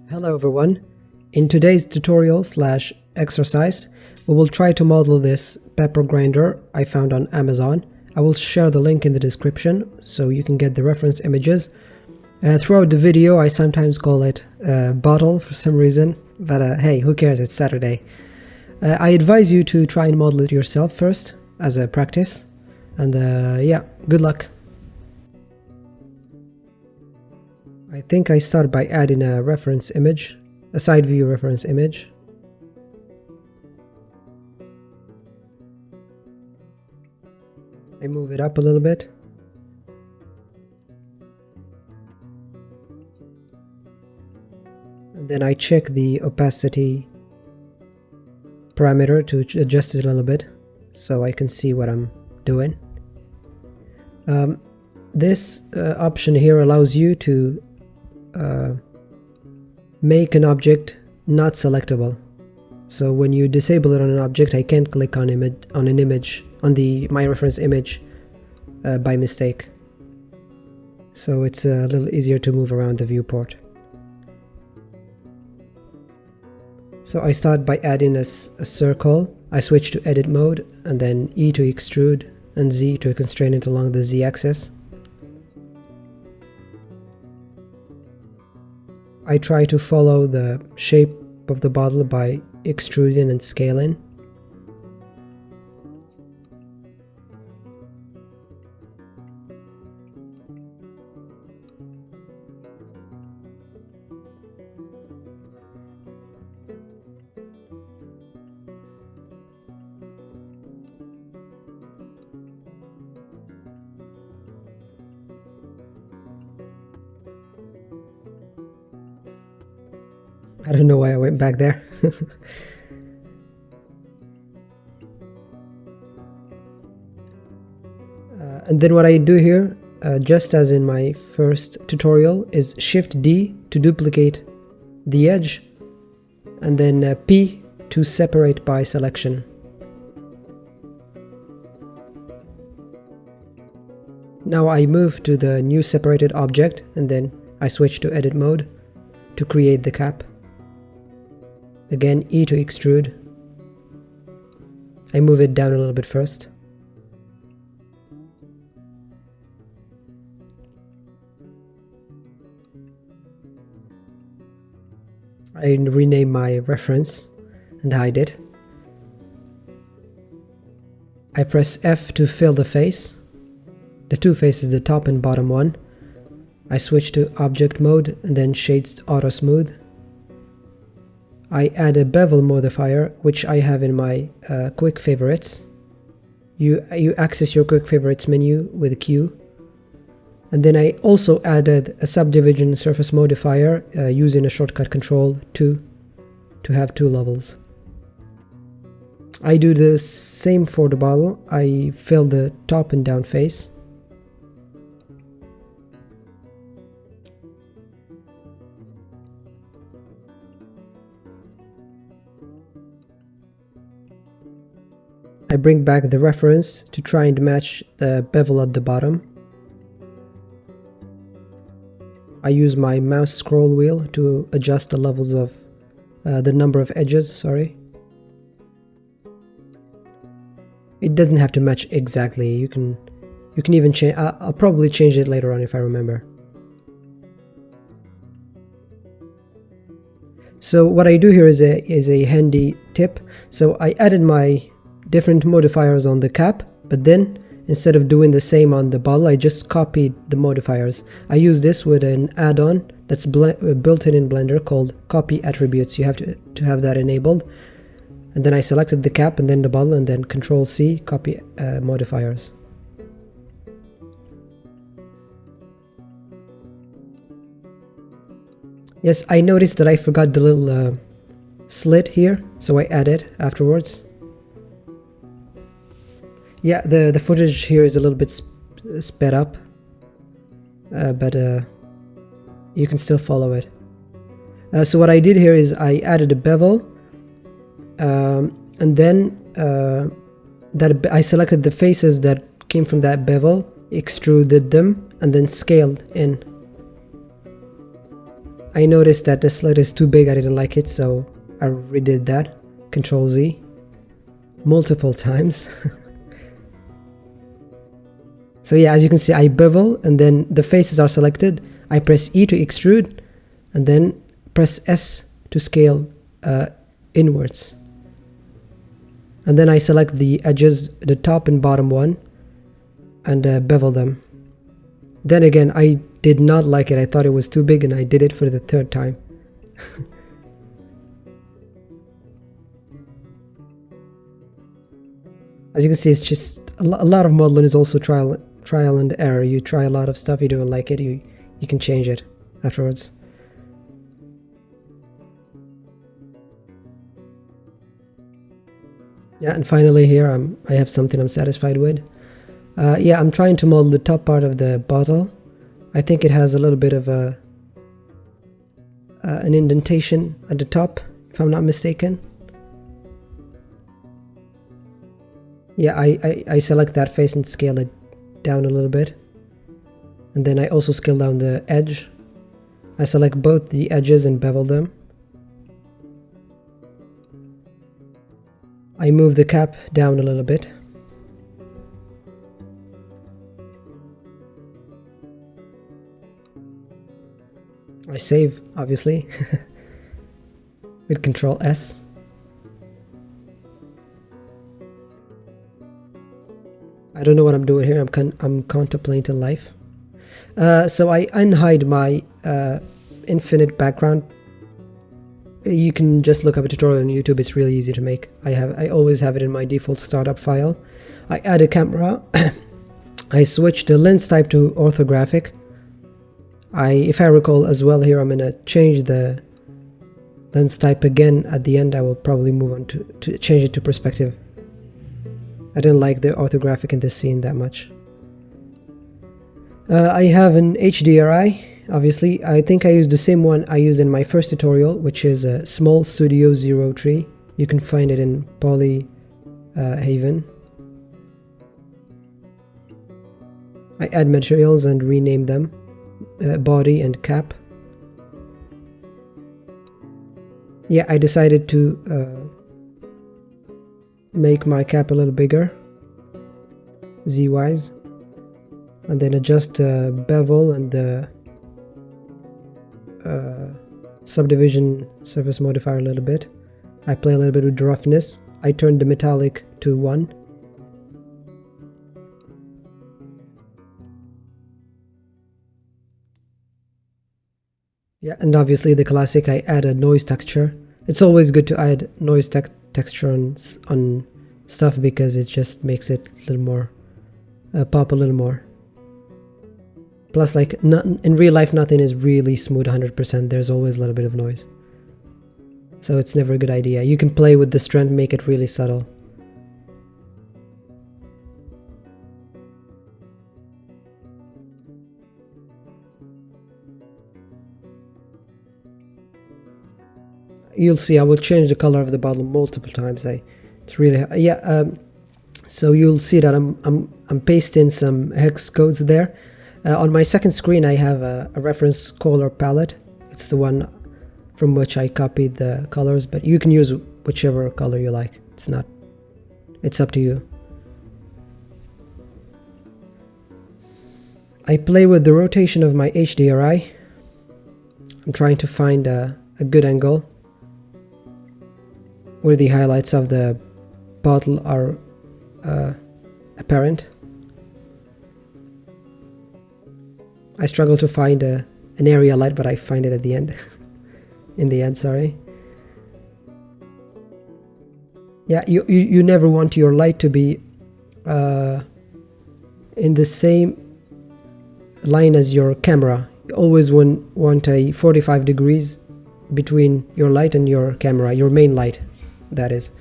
Hello everyone. In today's tutorial slash exercise, we will try to model this pepper grinder I found on Amazon. I will share the link in the description so you can get the reference images. Throughout the video I sometimes call it bottle for some reason, but hey, who cares, it's Saturday. I advise you to try and model it yourself first as a practice, and yeah, good luck. I think I start by adding a reference image, a side view reference image. I move it up a little bit. And then I check the opacity parameter to adjust it a little bit so I can see what I'm doing. This option here allows you to make an object not selectable. So when you disable it on an object, I can't click on an image on my reference image by mistake. So it's a little easier to move around the viewport. So I start by adding a circle. I switch to edit mode and then E to extrude and Z to constrain it along the Z axis. I try to follow the shape of the bottle by extruding and scaling. I don't know why I went back there. And then what I do here, just as in my first tutorial, is Shift D to duplicate the edge, and then P to separate by selection. Now I move to the new separated object, and then I switch to edit mode to create the cap. Again, E to extrude. I move it down a little bit first. I rename my reference and hide it. I press F to fill the face. The two faces, the top and bottom one. I switch to object mode and then shades auto smooth. I add a bevel modifier, which I have in my quick favorites. You access your quick favorites menu with a Q. And then I also added a subdivision surface modifier using a shortcut control 2 to have two levels. I do the same for the bottle. I fill the top and down face. I bring back the reference to try and match the bevel at the bottom. I use my mouse scroll wheel to adjust the levels of the number of edges, sorry. It doesn't have to match exactly, you can even change. I'll probably change it later on if I remember. So what I do here is a handy tip. So I added my different modifiers on the cap, but then instead of doing the same on the bottle, I just copied the modifiers. I use this with an add-on that's built in Blender called Copy Attributes. You have to have that enabled. And then I selected the cap and then the bottle, and then Control C, copy modifiers. Yes, I noticed that I forgot the little slit here, so I add it afterwards. Yeah, the footage here is a little bit sped up, but you can still follow it. So what I did here is I added a bevel, and then I selected the faces that came from that bevel, extruded them, and then scaled in. I noticed that the slit is too big, I didn't like it, so I redid that. Control Z. Multiple times. So yeah, as you can see, I bevel, and then the faces are selected. I press E to extrude, and then press S to scale inwards. And then I select the edges, the top and bottom one, and bevel them. Then again, I did not like it. I thought it was too big, and I did it for the third time. As you can see, it's just a lot of modeling is also trial and error. You try a lot of stuff, you don't like it, you can change it afterwards. Yeah, and finally here I have something I'm satisfied with. Yeah, I'm trying to model the top part of the bottle. I think it has a little bit of an indentation at the top, if I'm not mistaken. Yeah, I select that face and scale it down a little bit. And then I also scale down the edge. I select both the edges and bevel them. I move the cap down a little bit. I save, obviously, with Control S. I don't know what I'm doing here. I'm contemplating life. So I unhide my infinite background. You can just look up a tutorial on YouTube. It's really easy to make. I always have it in my default startup file. I add a camera. I switch the lens type to orthographic. If I recall as well here, I'm gonna change the lens type again at the end. I will probably move on to change it to perspective. I didn't like the orthographic in this scene that much. I have an HDRI, obviously. I think I used the same one I used in my first tutorial, which is a Small Studio 03. You can find it in Poly Haven. I add materials and rename them, body and cap. Yeah, I decided to make my cap a little bigger, Z-wise, and then adjust the bevel and the subdivision surface modifier a little bit. I play a little bit with the roughness. I turn the metallic to 1. Yeah, and obviously the classic, I add a noise texture. It's always good to add noise texture on stuff because it just makes it a little more pop a little more. Plus, like, in real life nothing is really smooth 100%. There's always a little bit of noise, so it's never a good idea. You can play with the strength, make it really subtle. You'll see I will change the color of the bottle multiple times. It's really so you'll see that I'm pasting some hex codes there. On my second screen I have a reference color palette. It's the one from which I copied the colors, but you can use whichever color you like. It's up to you. I play with the rotation of my HDRI. I'm trying to find a good angle where the highlights of the bottle are apparent. I struggle to find an area light, but I find it at the end. In the end, sorry. Yeah, you never want your light to be in the same line as your camera. You always want a 45 degrees between your light and your camera, your main light, that is.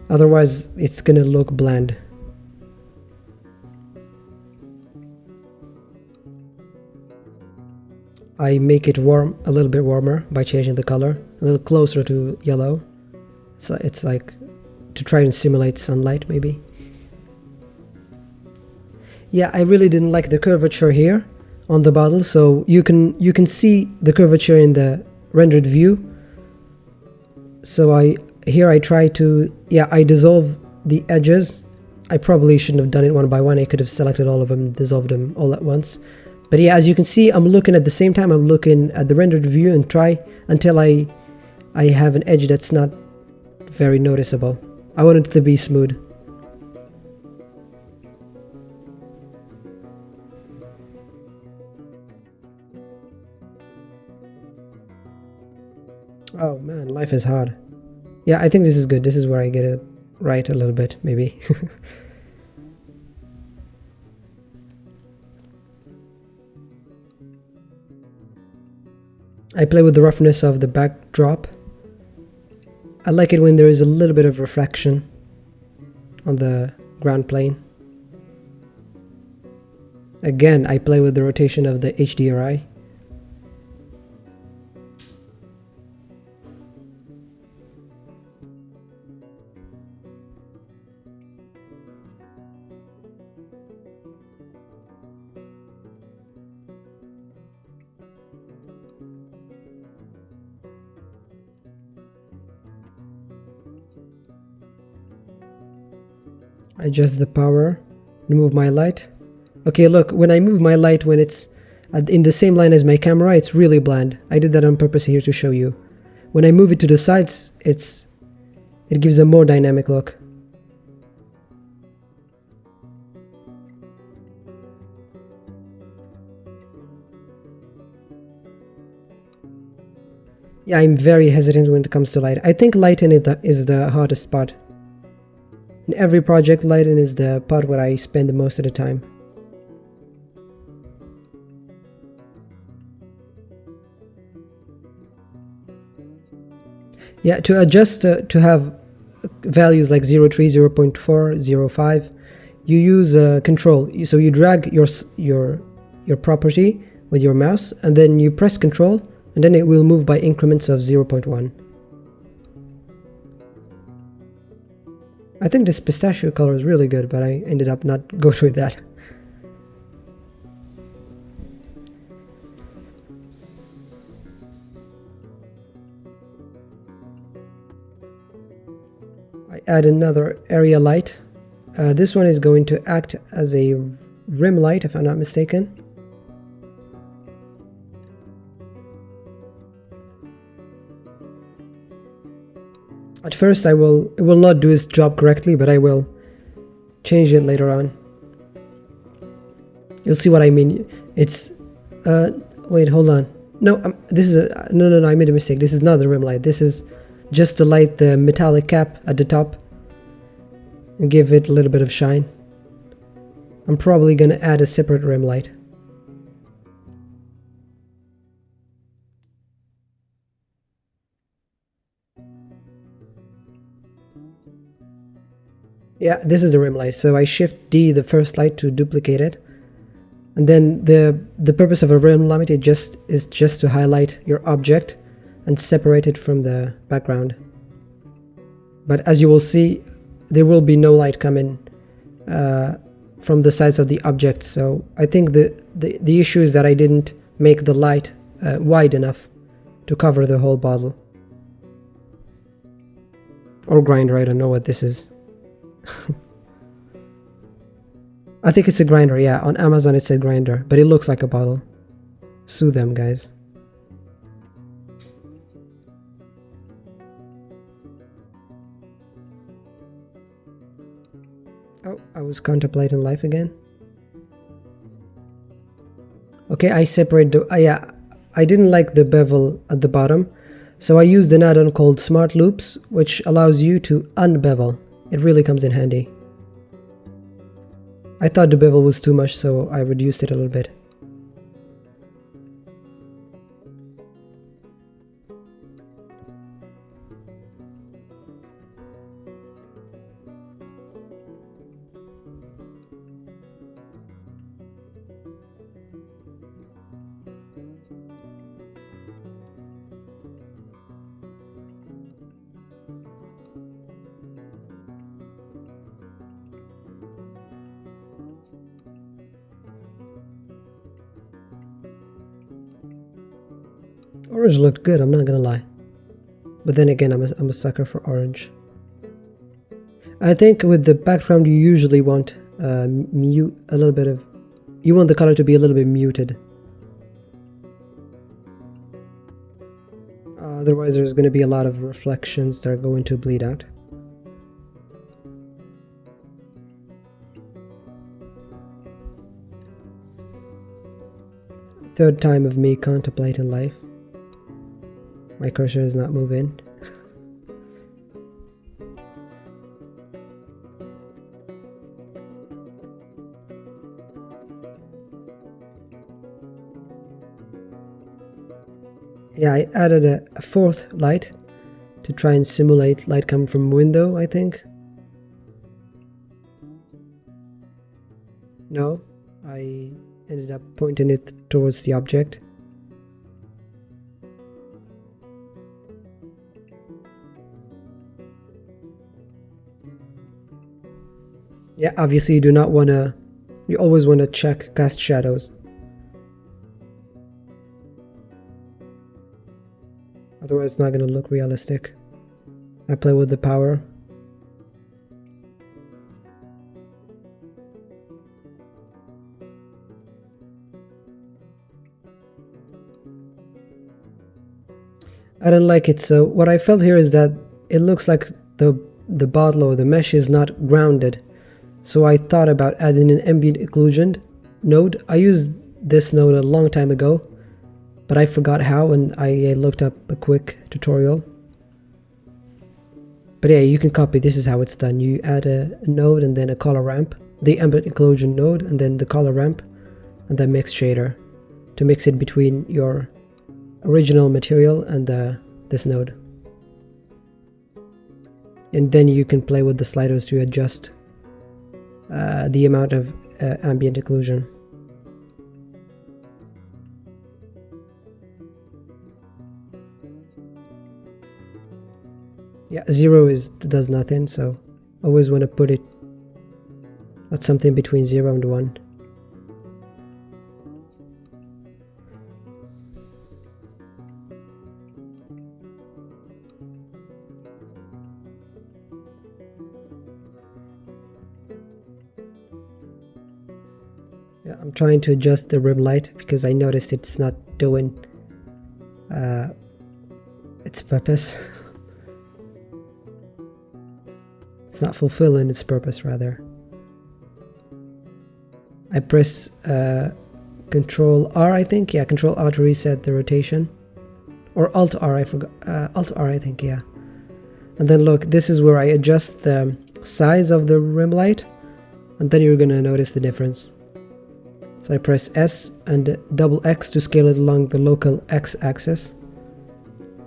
Otherwise, it's gonna look bland. I make it warm, a little bit warmer by changing the color, a little closer to yellow. So it's like to try and simulate sunlight, maybe. Yeah, I really didn't like the curvature here on the bottle, so you can see the curvature in the rendered view. So I try to, yeah, I dissolve the edges. I probably shouldn't have done it one by one. I could have selected all of them, dissolved them all at once. But yeah, as you can see, I'm looking at the same time, I'm looking at the rendered view and try until I have an edge that's not very noticeable. I want it to be smooth. Oh man, life is hard. Yeah, I think this is good. This is where I get it right a little bit, maybe. I play with the roughness of the backdrop. I like it when there is a little bit of reflection on the ground plane. Again, I play with the rotation of the HDRI. Adjust the power, remove my light. Okay, look, when I move my light when it's in the same line as my camera, it's really bland. I did that on purpose here to show you. When I move it to the sides, it gives a more dynamic look. Yeah, I'm very hesitant when it comes to light. I think lighting is the hardest part. In every project, lighting is the part where I spend the most of the time. Yeah, to adjust to have values like 0.3, 0.4, 0.5, you use control. So you drag your property with your mouse, and then you press control, and then it will move by increments of 0.1. I think this pistachio color is really good, but I ended up not going with that. I add another area light. This one is going to act as a rim light, if I'm not mistaken. At first it will not do its job correctly, but I will change it later on. You'll see what I mean. It's wait, hold on. No, this is no, I made a mistake. This is not the rim light. This is just to light the metallic cap at the top and give it a little bit of shine. I'm probably gonna add a separate rim light. Yeah, this is the rim light. So I shift D, the first light, to duplicate it. And then the purpose of a rim light is just to highlight your object and separate it from the background. But as you will see, there will be no light coming from the sides of the object. So I think the issue is that I didn't make the light wide enough to cover the whole bottle. Or grinder, I don't know what this is. I think it's a grinder, yeah. On Amazon it's a grinder, but it looks like a bottle. Sue them, guys. Oh, I was contemplating life again. Okay, I separate the... yeah, I didn't like the bevel at the bottom, so I used an add-on called Smart Loops, which allows you to unbevel. It really comes in handy. I thought the bevel was too much, so I reduced it a little bit. Orange looked good, I'm not gonna lie. But then again, I'm a sucker for orange. I think with the background you usually want mute a little bit of... You want the color to be a little bit muted. Otherwise there's going to be a lot of reflections that are going to bleed out. Third time of me contemplating life. My cursor is not moving. Yeah, I added a fourth light to try and simulate light coming from window, I think. No, I ended up pointing it towards the object. Yeah, obviously you do not want to... You always want to check cast shadows. Otherwise it's not going to look realistic. I play with the power. I don't like it, so what I felt here is that it looks like the bottle or the mesh is not grounded. So I thought about adding an ambient occlusion node. I used this node a long time ago, but I forgot how, and I looked up a quick tutorial. But yeah, you can copy. This is how it's done. You add a node and then a color ramp, the ambient occlusion node, and then the color ramp, and then mix shader to mix it between your original material and this node. And then you can play with the sliders to adjust the amount of ambient occlusion. Yeah, 0 does nothing, so always want to put it at something between 0 and 1. Yeah, I'm trying to adjust the rim light because I noticed it's not doing its purpose. It's not fulfilling its purpose, rather. I press Control R, I think. Yeah, Control R to reset the rotation. Or Alt R, I forgot. Alt R, I think, yeah. And then look, this is where I adjust the size of the rim light. And then you're gonna notice the difference. So I press S and double X to scale it along the local X axis.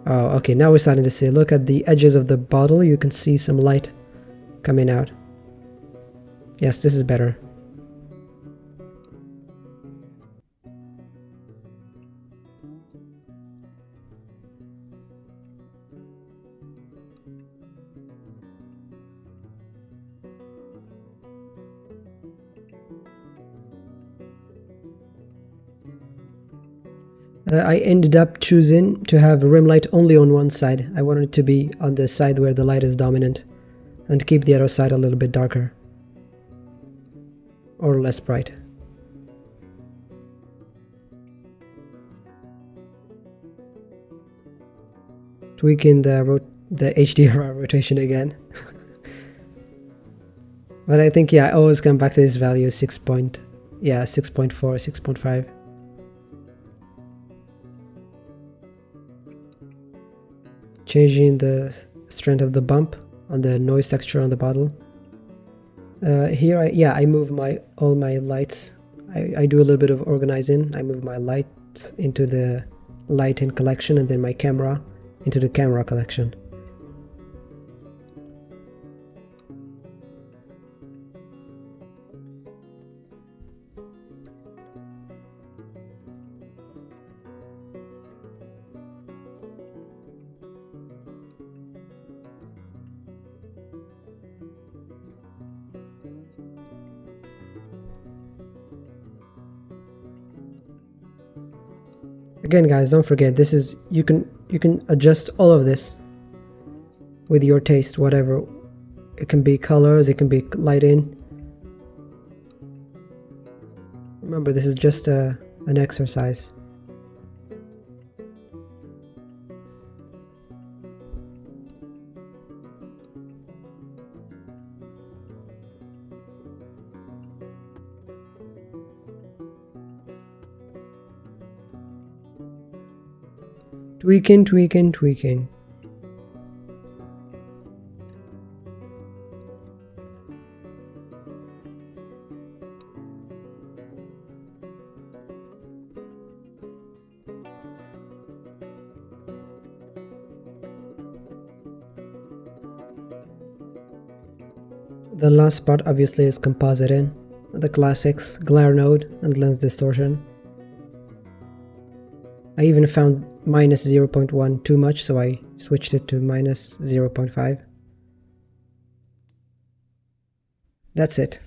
Oh, okay, now we're starting to see. Look at the edges of the bottle, you can see some light coming out. Yes, this is better. I ended up choosing to have rim light only on one side. I wanted it to be on the side where the light is dominant, and keep the other side a little bit darker or less bright. Tweaking the HDR rotation again. But I think, yeah, I always come back to this value 6.4, 6.5. Changing the strength of the bump on the noise texture on the bottle. Here, I move all my lights. I do a little bit of organizing. I move my lights into the lighting collection and then my camera into the camera collection. Again guys, don't forget, this is, you can adjust all of this with your taste, whatever. It can be colors, it can be lighting. Remember, this is just an exercise. Tweaking, tweaking, tweaking. The last part obviously is compositing, the classics, glare node and lens distortion. I even found minus 0.1 too much, so I switched it to minus 0.5. That's it.